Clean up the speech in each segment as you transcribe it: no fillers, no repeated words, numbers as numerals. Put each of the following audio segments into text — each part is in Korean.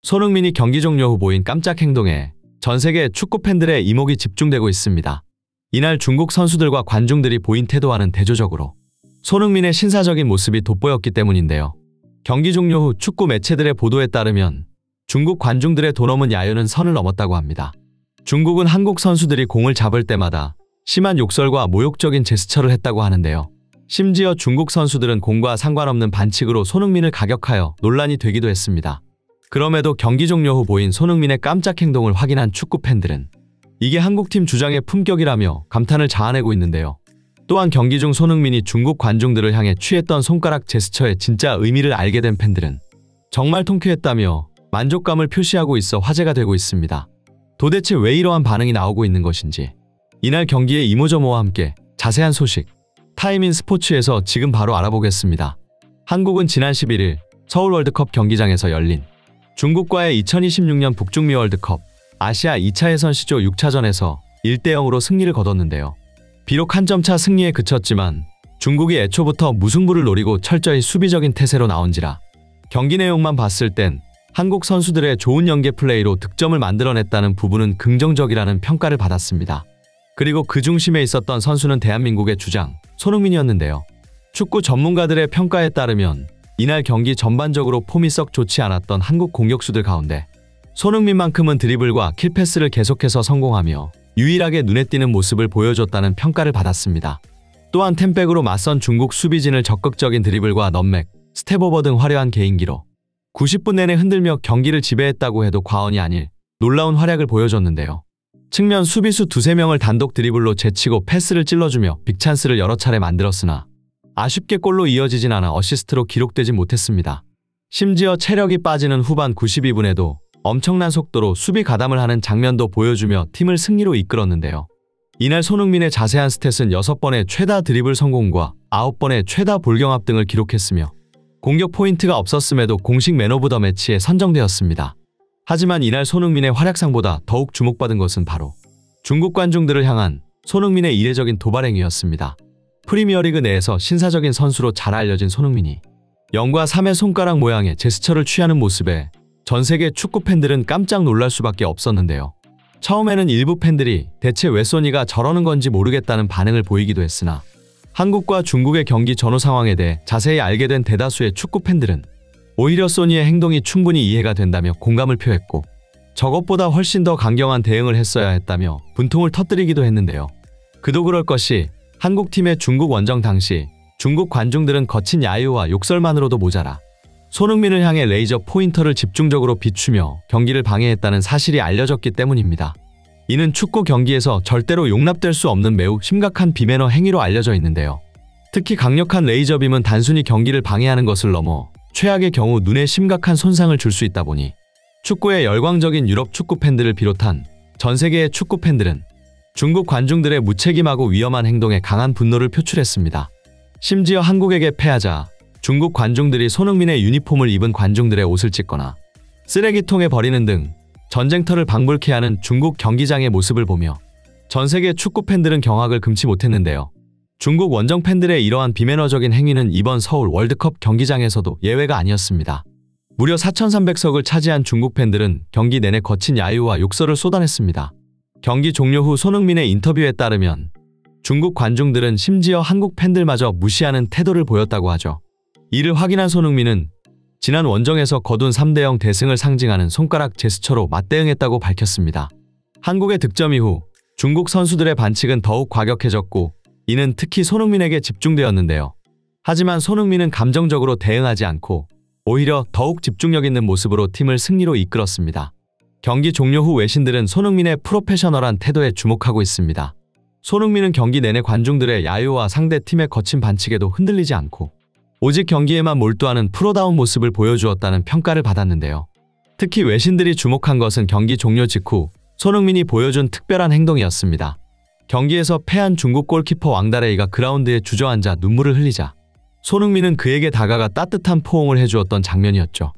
손흥민이 경기 종료 후 보인 깜짝 행동에 전 세계 축구 팬들의 이목이 집중되고 있습니다. 이날 중국 선수들과 관중들이 보인 태도와는 대조적으로 손흥민의 신사적인 모습이 돋보였기 때문인데요. 경기 종료 후 축구 매체들의 보도에 따르면 중국 관중들의 도넘은 야유는 선을 넘었다고 합니다. 중국은 한국 선수들이 공을 잡을 때마다 심한 욕설과 모욕적인 제스처를 했다고 하는데요. 심지어 중국 선수들은 공과 상관없는 반칙으로 손흥민을 가격하여 논란이 되기도 했습니다. 그럼에도 경기 종료 후 보인 손흥민의 깜짝 행동을 확인한 축구 팬들은 이게 한국팀 주장의 품격이라며 감탄을 자아내고 있는데요. 또한 경기 중 손흥민이 중국 관중들을 향해 취했던 손가락 제스처의 진짜 의미를 알게 된 팬들은 정말 통쾌했다며 만족감을 표시하고 있어 화제가 되고 있습니다. 도대체 왜 이러한 반응이 나오고 있는 것인지 이날 경기의 이모저모와 함께 자세한 소식 타임인 스포츠에서 지금 바로 알아보겠습니다. 한국은 지난 11일 서울 월드컵 경기장에서 열린 중국과의 2026년 북중미 월드컵 아시아 2차 예선 시조 6차전에서 1대0으로 승리를 거뒀는데요. 비록 한 점 차 승리에 그쳤지만 중국이 애초부터 무승부를 노리고 철저히 수비적인 태세로 나온지라 경기 내용만 봤을 땐 한국 선수들의 좋은 연계 플레이로 득점을 만들어냈다는 부분은 긍정적이라는 평가를 받았습니다. 그리고 그 중심에 있었던 선수는 대한민국의 주장 손흥민이었는데요. 축구 전문가들의 평가에 따르면 이날 경기 전반적으로 폼이 썩 좋지 않았던 한국 공격수들 가운데 손흥민만큼은 드리블과 킬패스를 계속해서 성공하며 유일하게 눈에 띄는 모습을 보여줬다는 평가를 받았습니다. 또한 템백으로 맞선 중국 수비진을 적극적인 드리블과 넘맥, 스텝오버 등 화려한 개인기로 90분 내내 흔들며 경기를 지배했다고 해도 과언이 아닐 놀라운 활약을 보여줬는데요. 측면 수비수 두세 명을 단독 드리블로 제치고 패스를 찔러주며 빅찬스를 여러 차례 만들었으나 아쉽게 골로 이어지진 않아 어시스트로 기록되지 못했습니다. 심지어 체력이 빠지는 후반 92분에도 엄청난 속도로 수비 가담을 하는 장면도 보여주며 팀을 승리로 이끌었는데요. 이날 손흥민의 자세한 스탯은 6번의 최다 드리블 성공과 9번의 최다 볼경합 등을 기록했으며 공격 포인트가 없었음에도 공식 맨 오브 더 매치에 선정되었습니다. 하지만 이날 손흥민의 활약상보다 더욱 주목받은 것은 바로 중국 관중들을 향한 손흥민의 이례적인 도발행위였습니다. 프리미어리그 내에서 신사적인 선수로 잘 알려진 손흥민이 0과 3의 손가락 모양의 제스처를 취하는 모습에 전 세계 축구 팬들은 깜짝 놀랄 수밖에 없었는데요. 처음에는 일부 팬들이 대체 왜 소니가 저러는 건지 모르겠다는 반응을 보이기도 했으나 한국과 중국의 경기 전후 상황에 대해 자세히 알게 된 대다수의 축구 팬들은 오히려 소니의 행동이 충분히 이해가 된다며 공감을 표했고 저것보다 훨씬 더 강경한 대응을 했어야 했다며 분통을 터뜨리기도 했는데요. 그도 그럴 것이 한국팀의 중국 원정 당시 중국 관중들은 거친 야유와 욕설만으로도 모자라 손흥민을 향해 레이저 포인터를 집중적으로 비추며 경기를 방해했다는 사실이 알려졌기 때문입니다. 이는 축구 경기에서 절대로 용납될 수 없는 매우 심각한 비매너 행위로 알려져 있는데요. 특히 강력한 레이저빔은 단순히 경기를 방해하는 것을 넘어 최악의 경우 눈에 심각한 손상을 줄 수 있다 보니 축구의 열광적인 유럽 축구 팬들을 비롯한 전 세계의 축구 팬들은 중국 관중들의 무책임하고 위험한 행동에 강한 분노를 표출했습니다. 심지어 한국에게 패하자 중국 관중들이 손흥민의 유니폼을 입은 관중들의 옷을 찢거나 쓰레기통에 버리는 등 전쟁터를 방불케 하는 중국 경기장의 모습을 보며 전 세계 축구 팬들은 경악을 금치 못했는데요. 중국 원정 팬들의 이러한 비매너적인 행위는 이번 서울 월드컵 경기장에서도 예외가 아니었습니다. 무려 4,300석을 차지한 중국 팬들은 경기 내내 거친 야유와 욕설을 쏟아냈습니다. 경기 종료 후 손흥민의 인터뷰에 따르면 중국 관중들은 심지어 한국 팬들마저 무시하는 태도를 보였다고 하죠. 이를 확인한 손흥민은 지난 원정에서 거둔 3대0 대승을 상징하는 손가락 제스처로 맞대응했다고 밝혔습니다. 한국의 득점 이후 중국 선수들의 반칙은 더욱 과격해졌고 이는 특히 손흥민에게 집중되었는데요. 하지만 손흥민은 감정적으로 대응하지 않고 오히려 더욱 집중력 있는 모습으로 팀을 승리로 이끌었습니다. 경기 종료 후 외신들은 손흥민의 프로페셔널한 태도에 주목하고 있습니다. 손흥민은 경기 내내 관중들의 야유와 상대 팀의 거친 반칙에도 흔들리지 않고 오직 경기에만 몰두하는 프로다운 모습을 보여주었다는 평가를 받았는데요. 특히 외신들이 주목한 것은 경기 종료 직후 손흥민이 보여준 특별한 행동이었습니다. 경기에서 패한 중국 골키퍼 왕다레이가 그라운드에 주저앉아 눈물을 흘리자 손흥민은 그에게 다가가 따뜻한 포옹을 해주었던 장면이었죠.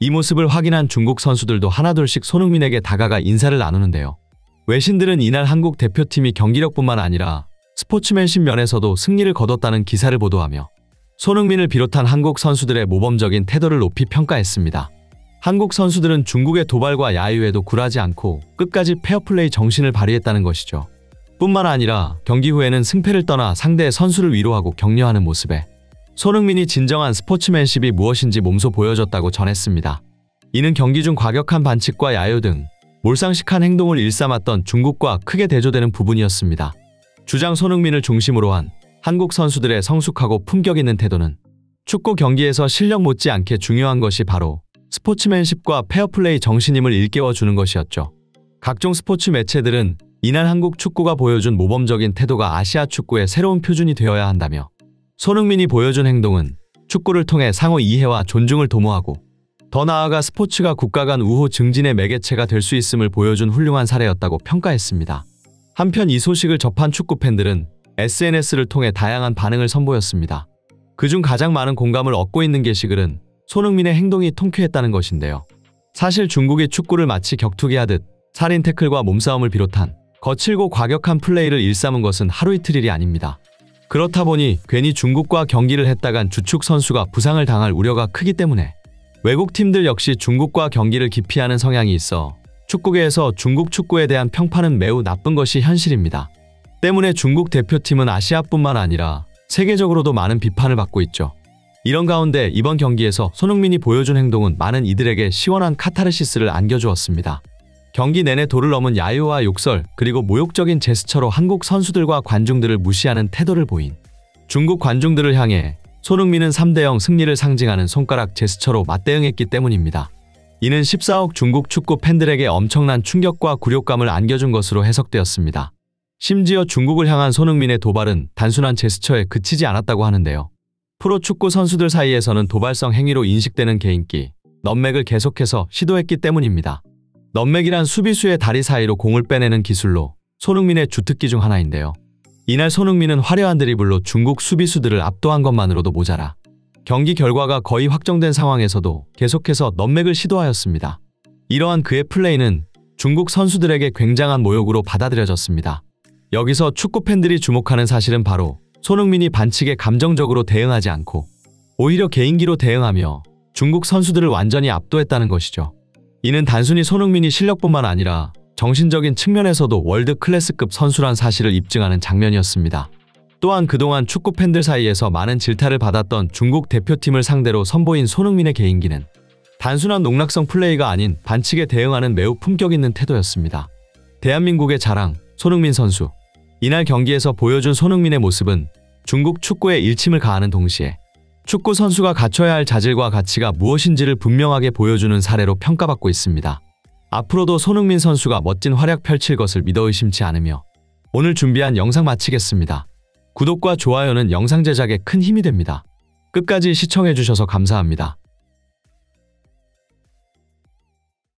이 모습을 확인한 중국 선수들도 하나둘씩 손흥민에게 다가가 인사를 나누는데요. 외신들은 이날 한국 대표팀이 경기력뿐만 아니라 스포츠맨십 면에서도 승리를 거뒀다는 기사를 보도하며 손흥민을 비롯한 한국 선수들의 모범적인 태도를 높이 평가했습니다. 한국 선수들은 중국의 도발과 야유에도 굴하지 않고 끝까지 페어플레이 정신을 발휘했다는 것이죠. 뿐만 아니라 경기 후에는 승패를 떠나 상대의 선수를 위로하고 격려하는 모습에 손흥민이 진정한 스포츠맨십이 무엇인지 몸소 보여줬다고 전했습니다. 이는 경기 중 과격한 반칙과 야유 등 몰상식한 행동을 일삼았던 중국과 크게 대조되는 부분이었습니다. 주장 손흥민을 중심으로 한 한국 선수들의 성숙하고 품격 있는 태도는 축구 경기에서 실력 못지않게 중요한 것이 바로 스포츠맨십과 페어플레이 정신임을 일깨워주는 것이었죠. 각종 스포츠 매체들은 이날 한국 축구가 보여준 모범적인 태도가 아시아 축구의 새로운 표준이 되어야 한다며 손흥민이 보여준 행동은 축구를 통해 상호 이해와 존중을 도모하고 더 나아가 스포츠가 국가 간 우호 증진의 매개체가 될 수 있음을 보여준 훌륭한 사례였다고 평가했습니다. 한편 이 소식을 접한 축구 팬들은 SNS를 통해 다양한 반응을 선보였습니다. 그중 가장 많은 공감을 얻고 있는 게시글은 손흥민의 행동이 통쾌했다는 것인데요. 사실 중국이 축구를 마치 격투기 하듯 살인 태클과 몸싸움을 비롯한 거칠고 과격한 플레이를 일삼은 것은 하루 이틀 일이 아닙니다. 그렇다 보니 괜히 중국과 경기를 했다간 주축 선수가 부상을 당할 우려가 크기 때문에 외국 팀들 역시 중국과 경기를 기피하는 성향이 있어 축구계에서 중국 축구에 대한 평판은 매우 나쁜 것이 현실입니다. 때문에 중국 대표팀은 아시아뿐만 아니라 세계적으로도 많은 비판을 받고 있죠. 이런 가운데 이번 경기에서 손흥민이 보여준 행동은 많은 이들에게 시원한 카타르시스를 안겨주었습니다. 경기 내내 도를 넘은 야유와 욕설 그리고 모욕적인 제스처로 한국 선수들과 관중들을 무시하는 태도를 보인 중국 관중들을 향해 손흥민은 3대0 승리를 상징하는 손가락 제스처로 맞대응했기 때문입니다. 이는 14억 중국 축구 팬들에게 엄청난 충격과 굴욕감을 안겨준 것으로 해석되었습니다. 심지어 중국을 향한 손흥민의 도발은 단순한 제스처에 그치지 않았다고 하는데요. 프로축구 선수들 사이에서는 도발성 행위로 인식되는 개인기, 넌맥을 계속해서 시도했기 때문입니다. 넌맥이란 수비수의 다리 사이로 공을 빼내는 기술로 손흥민의 주특기 중 하나인데요. 이날 손흥민은 화려한 드리블로 중국 수비수들을 압도한 것만으로도 모자라 경기 결과가 거의 확정된 상황에서도 계속해서 넌맥을 시도하였습니다. 이러한 그의 플레이는 중국 선수들에게 굉장한 모욕으로 받아들여졌습니다. 여기서 축구 팬들이 주목하는 사실은 바로 손흥민이 반칙에 감정적으로 대응하지 않고 오히려 개인기로 대응하며 중국 선수들을 완전히 압도했다는 것이죠. 이는 단순히 손흥민이 실력뿐만 아니라 정신적인 측면에서도 월드 클래스급 선수란 사실을 입증하는 장면이었습니다. 또한 그동안 축구 팬들 사이에서 많은 질타를 받았던 중국 대표팀을 상대로 선보인 손흥민의 개인기는 단순한 농락성 플레이가 아닌 반칙에 대응하는 매우 품격 있는 태도였습니다. 대한민국의 자랑, 손흥민 선수. 이날 경기에서 보여준 손흥민의 모습은 중국 축구에 일침을 가하는 동시에 축구 선수가 갖춰야 할 자질과 가치가 무엇인지를 분명하게 보여주는 사례로 평가받고 있습니다. 앞으로도 손흥민 선수가 멋진 활약 펼칠 것을 믿어 의심치 않으며 오늘 준비한 영상 마치겠습니다. 구독과 좋아요는 영상 제작에 큰 힘이 됩니다. 끝까지 시청해주셔서 감사합니다.